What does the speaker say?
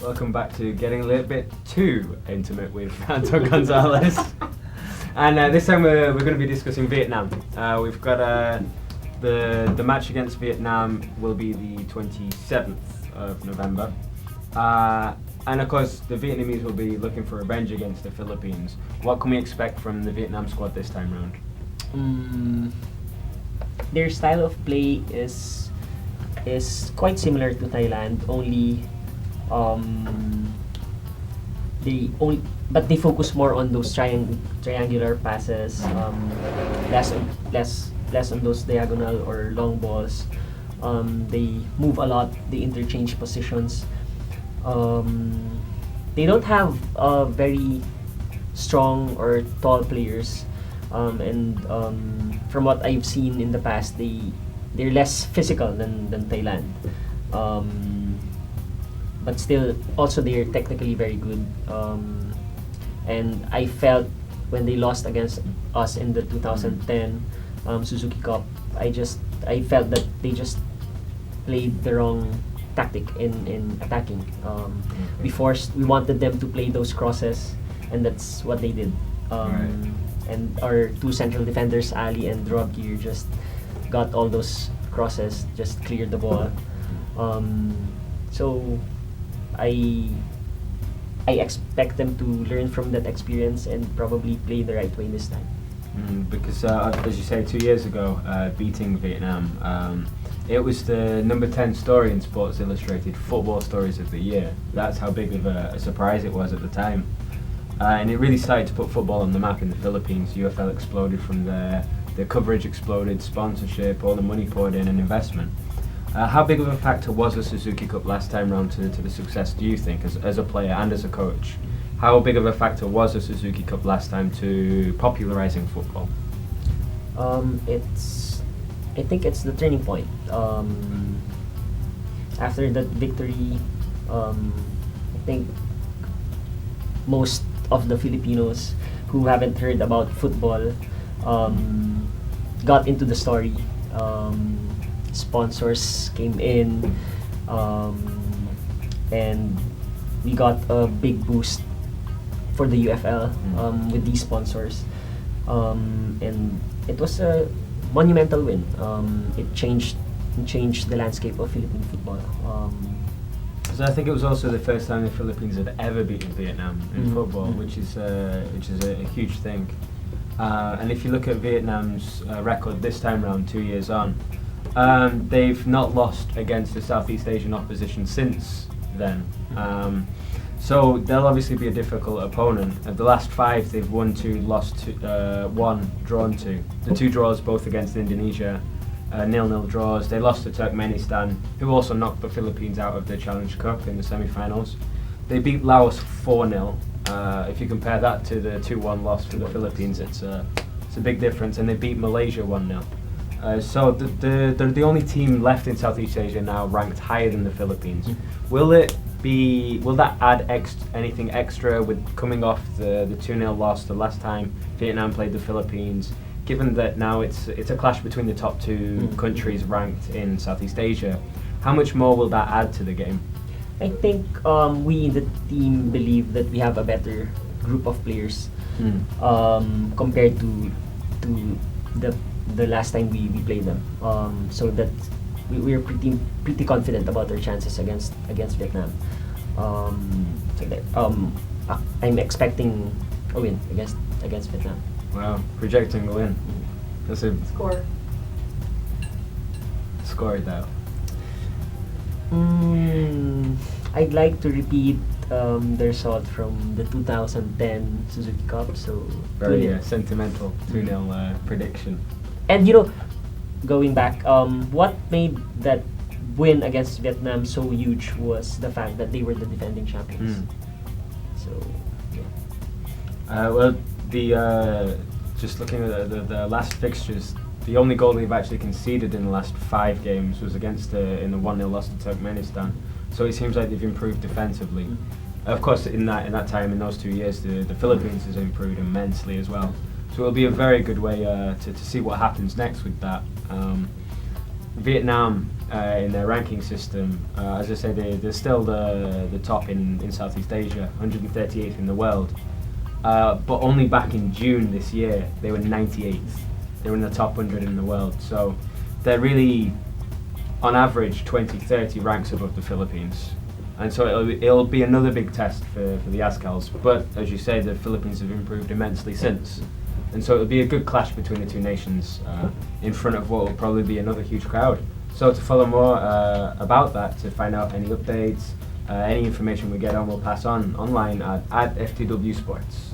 Welcome back to getting a little bit too intimate with Anton Gonzalez. And this time we're going to be discussing Vietnam. We've got the match against Vietnam will be the 27th of November. And of course the Vietnamese will be looking for revenge against the Philippines. What can we expect from the Vietnam squad this time round? Their style of play is quite similar to Thailand, but they focus more on those triangular passes, less on those diagonal or long balls. They move a lot. They interchange positions. They don't have very strong or tall players, and from what I've seen in the past, they're less physical than Thailand. But still, also they're technically very good. And I felt when they lost against us in the 2010 Suzuki Cup, I felt that they just played the wrong tactic in attacking. We wanted them to play those crosses, and that's what they did. And our two central defenders, Ali and Rob Gear, just got all those crosses, just cleared the ball. So I expect them to learn from that experience and probably play the right way this time. Because as you say, 2 years ago, beating Vietnam, it was the number 10 story in Sports Illustrated Football Stories of the Year. That's how big of a surprise it was at the time. And it really started to put football on the map in the Philippines. UFL exploded from there, the coverage exploded, sponsorship, all the money poured in and investment. How big of a factor was the Suzuki Cup last time round to the success, do you think, as a player and as a coach? How big of a factor was the Suzuki Cup last time to popularizing football? I think it's the turning point. After that victory, I think most of the Filipinos who haven't heard about football got into the story. Sponsors came in, and we got a big boost for the UFL with these sponsors, and it was a monumental win. It changed the landscape of Philippine football. So I think it was also the first time the Philippines had ever beaten Vietnam in football, which is a huge thing. And if you look at Vietnam's record this time round, 2 years on, they've not lost against the Southeast Asian opposition since then. So they'll obviously be a difficult opponent. Of the last 5, they've won 2, lost 2, 1, drawn 2. The 2 draws both against Indonesia, 0-0 draws. They lost to Turkmenistan, who also knocked the Philippines out of the Challenge Cup in the semi-finals. They beat Laos 4-0. If you compare that to the 2-1 loss for the Philippines, it's a big difference. And they beat Malaysia 1-0. So they're the only team left in Southeast Asia now ranked higher than the Philippines. Will that add anything extra with coming off the 2-0 loss the last time Vietnam played the Philippines? Given that now it's a clash between the top 2 countries ranked in Southeast Asia, how much more will that add to the game? I think we in the team believe that we have a better group of players compared to the last time we played them. So that we're pretty confident about our chances against Vietnam. I'm expecting a win against Vietnam. Wow, projecting the win. That's a score though. I'd like to repeat the result from the 2010 Suzuki Cup. So very sentimental 2-0 prediction. And going back, what made that win against Vietnam so huge was the fact that they were the defending champions. So well, just looking at the last fixtures, the only goal they've actually conceded in the last 5 games was against in the 1-0 loss to Turkmenistan. So it seems like they've improved defensively. Of course, in that time, in those 2 years, the Philippines has improved immensely as well. So it'll be a very good way to see what happens next with that. Vietnam, in their ranking system, as I say, they're still the top in Southeast Asia, 138th in the world. But only back in June this year, they were 98th. They were in the top 100 in the world. So they're really, on average, 20, 30 ranks above the Philippines. And so it'll be another big test for the Azkals. But as you say, the Philippines have improved immensely since. And so it'll be a good clash between the two nations in front of what will probably be another huge crowd. So to follow more about that, to find out any updates, any information we get on, we'll pass on online at FTW Sports.